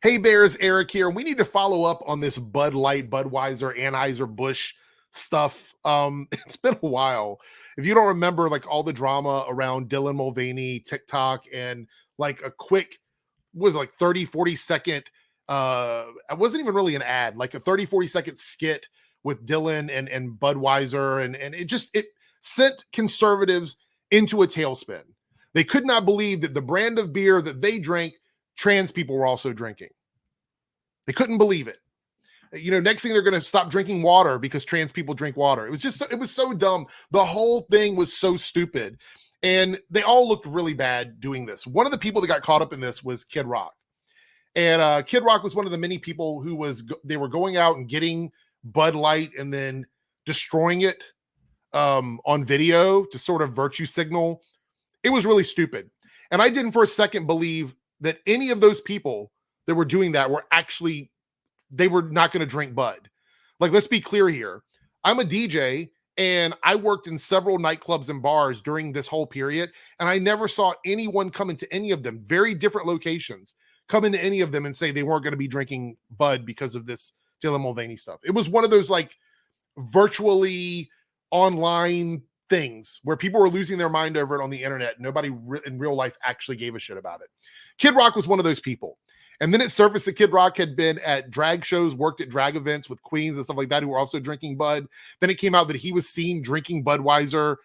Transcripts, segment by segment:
Hey Bears, Eric here. We need to follow up on this Bud Light, Budweiser, Anheuser-Busch stuff. It's been a while. If you don't remember, like all the drama around Dylan Mulvaney, TikTok, and like a quick, was like 30, 40 second, it wasn't even really an ad, like a 30, 40 second skit with Dylan and Budweiser. And it sent conservatives into a tailspin. They could not believe that the brand of beer that they drank, trans people were also drinking. They couldn't believe it. Next thing they're going to stop drinking water because trans people drink water. It was so dumb. The whole thing was so stupid. And they all looked really bad doing this. One of the people that got caught up in this was Kid Rock. And Kid Rock was one of the many people they were going out and getting Bud Light and then destroying it on video to sort of virtue signal. It was really stupid. And I didn't for a second believe that any of those people that were doing that they were not going to drink Bud. Like, let's be clear here. I'm a DJ and I worked in several nightclubs and bars during this whole period. And I never saw anyone come into any of them, very different locations, come into any of them and say they weren't going to be drinking Bud because of this Dylan Mulvaney stuff. It was one of those like virtually online things where people were losing their mind over it on the internet. Nobody in real life actually gave a shit about it. Kid Rock was one of those people. And then it surfaced that Kid Rock had been at drag shows, worked at drag events with queens and stuff like that who were also drinking Bud. Then it came out that he was seen drinking Budweiser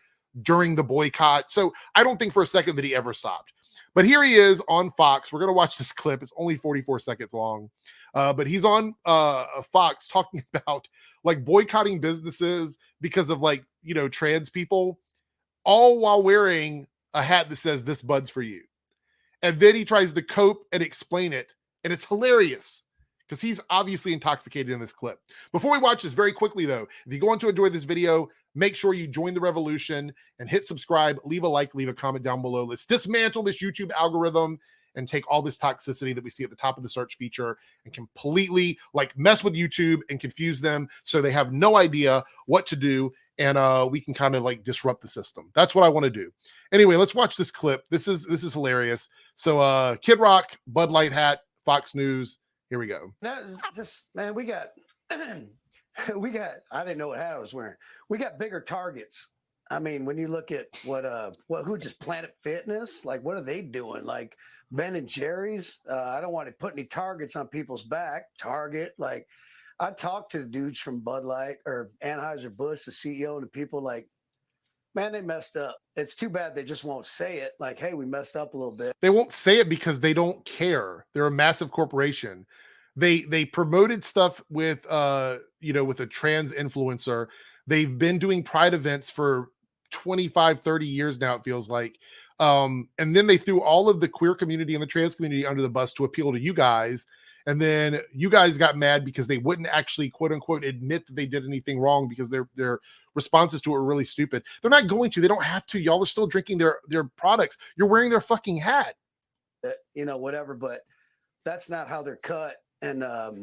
during the boycott. So I don't think for a second that he ever stopped. But here he is on Fox. We're going to watch this clip. It's only 44 seconds long. But he's on Fox talking about like boycotting businesses because of like, trans people, all while wearing a hat that says "This Bud's for you." And then he tries to cope and explain it. And it's hilarious because he's obviously intoxicated in this clip. Before we watch this, very quickly though, if you go on to enjoy this video, make sure you join the revolution and hit subscribe, leave a like, leave a comment down below. Let's dismantle this YouTube algorithm and take all this toxicity that we see at the top of the search feature and completely like mess with YouTube and confuse them so they have no idea what to do. And we can kind of like disrupt the system. That's what I want to do. Anyway, let's watch this clip. This is hilarious. So Kid Rock, Bud Light hat, Fox News. Here we go. That's just, man, we got, I didn't know what hat I was wearing. We got bigger targets. I mean, when you look at who just Planet Fitness, like what are they doing? Like Ben and Jerry's. I don't want to put any targets on people's back. Target, like I talked to the dudes from Bud Light or Anheuser-Busch, the CEO, and the people like, man, they messed up. It's too bad they just won't say it. Like, hey, we messed up a little bit. They won't say it because they don't care. They're a massive corporation. They promoted stuff with with a trans influencer. They've been doing pride events for 25, 30 years now, it feels like. And then they threw all of the queer community and the trans community under the bus to appeal to you guys. And then you guys got mad because they wouldn't actually, quote unquote, admit that they did anything wrong because their responses to it were really stupid. They're not going to. They don't have to. Y'all are still drinking their products. You're wearing their fucking hat. Whatever. But that's not how they're cut. And I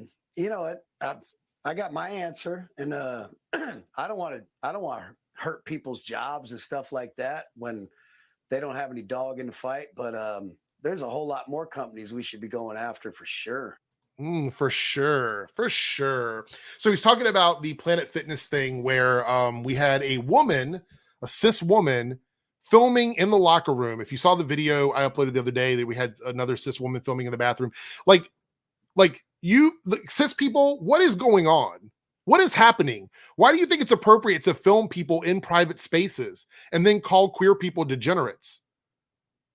got my answer. And I don't want to hurt people's jobs and stuff like that when they don't have any dog in the fight. But there's a whole lot more companies we should be going after for sure. For sure. So he's talking about the Planet Fitness thing where we had a cis woman filming in the locker room. If you saw the video I uploaded the other day, that we had another cis woman filming in the bathroom. Like cis people, what is going on? What is happening? Why do you think it's appropriate to film people in private spaces and then call queer people degenerates?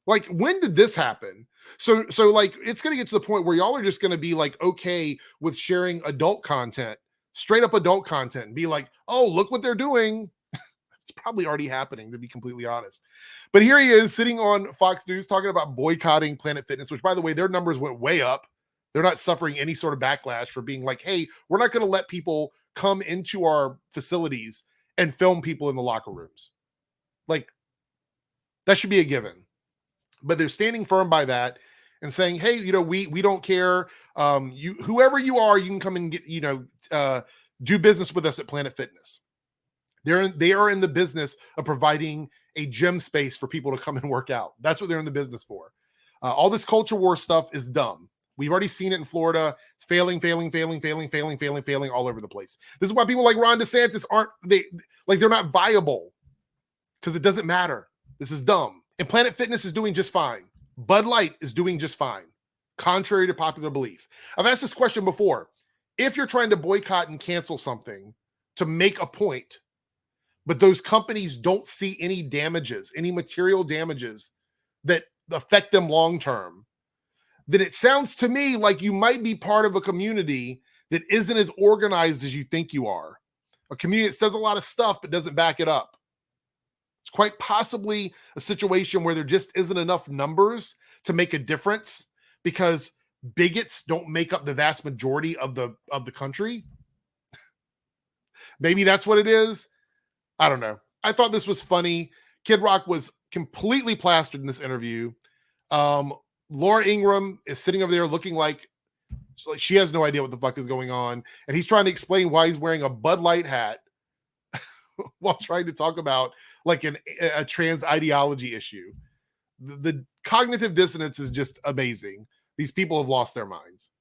Like, when did this happen? So like, it's going to get to the point where y'all are just going to be like, okay with sharing adult content, straight up adult content, and be like, oh, look what they're doing. It's probably already happening, to be completely honest. But here he is sitting on Fox News talking about boycotting Planet Fitness, which, by the way, their numbers went way up. They're not suffering any sort of backlash for being like, hey, we're not going to let people come into our facilities and film people in the locker rooms. Like, that should be a given. But they're standing firm by that and saying, hey, we don't care. Whoever you are, you can come and get, do business with us at Planet Fitness. They are in the business of providing a gym space for people to come and work out. That's what they're in the business for. All this culture war stuff is dumb. We've already seen it in Florida. It's failing all over the place. This is why people like Ron DeSantis they're not viable, because it doesn't matter. This is dumb. And Planet Fitness is doing just fine. Bud Light is doing just fine, contrary to popular belief. I've asked this question before. If you're trying to boycott and cancel something to make a point, but those companies don't see any damages, any material damages that affect them long-term, then it sounds to me like you might be part of a community that isn't as organized as you think you are. A community that says a lot of stuff but doesn't back it up. It's quite possibly a situation where there just isn't enough numbers to make a difference, because bigots don't make up the vast majority of the country. Maybe that's what it is. I don't know. I thought this was funny. Kid Rock was completely plastered in this interview. Laura Ingraham is sitting over there looking like she has no idea what the fuck is going on. And he's trying to explain why he's wearing a Bud Light hat while trying to talk about like a trans ideology issue. The cognitive dissonance is just amazing. These people have lost their minds.